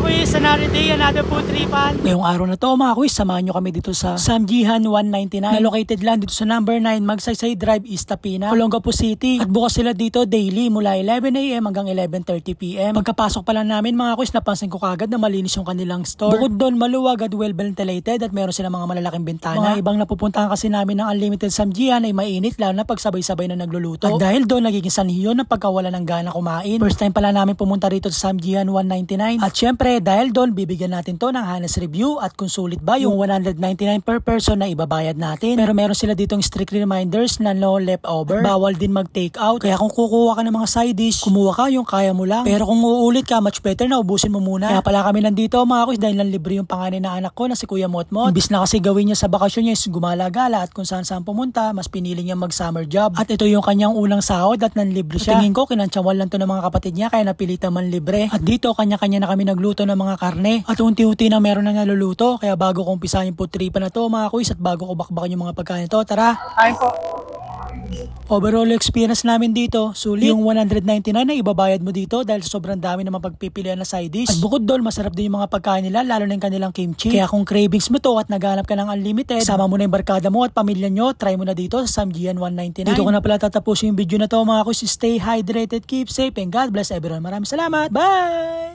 quiz, another day, another food tripan. Ngayong araw na to mga quiz, samahan nyo kami dito sa Samjihan 199 na located lang dito sa number 9 Magsaysay Drive, East Tapina, Olongapo City. At bukas sila dito daily mula 11 AM hanggang 11:30 PM. Pagkapasok pa lang namin mga quiz, napansin ko kagad na malinis yung kanilang store. Bukod doon, maluwag at well ventilated at meron silang mga malalaking bintana. Mga ibang napupuntahan kasi namin ng Unlimited Samjihan ay mainit lalo na pag sabay-sabay na nagluluto. At dahil doon, nagiging sanhi yun ng pagkawala ng gana kumain. First time pala namin pumunta rito sa Samjihan 199. At syempre, dahil doon, bibigyan natin to ng honest review at kung sulit ba yung 199 per person na ibabayad natin. Pero meron sila ditong strict reminders na no leftover. Bawal din mag-take out. Kaya kung kukuha ka ng mga side dish, kumuha ka yung kaya mo lang. Pero kung uulit ka, much better na ubusin mo muna. Kaya pala kami nandito mga quiz dahil lang libre yung panganay na anak ko na si Kuya Motmot. Imbis na kasi gawin niya sa bakasyon niya is gumala-gala at kung saan-saan pumunta, mas pinili niya mag-summer job. At ito yung kanyang unang sahod at nanlibre siya. Tingin ko, kinantsawan lang to ng mga kapatid niya kaya napilitan man libre. At dito, kanya-kanya na kami nagluto ng mga karne. At unti-unti na meron na naluluto. Kaya bago ko umpisahan yung food tripan na to mga quiz at bago ko bakbakan yung mga pagkain to, tara! Ay po. Overall experience namin dito, sulit. Yung 199 na ibabayad mo dito dahil sobrang dami na mapagpipilian na side dish. At bukod doon, masarap din yung mga pagkain nila, lalo na yung kanilang kimchi. Kaya kung cravings mo to at naghanap ka ng unlimited, sama mo na yung barkada mo at pamilya nyo, try mo na dito sa Samjihan 199. Dito ko na pala tatapusin yung video na to mga quiz. Stay hydrated, keep safe, and God bless everyone. Maraming salamat. Bye!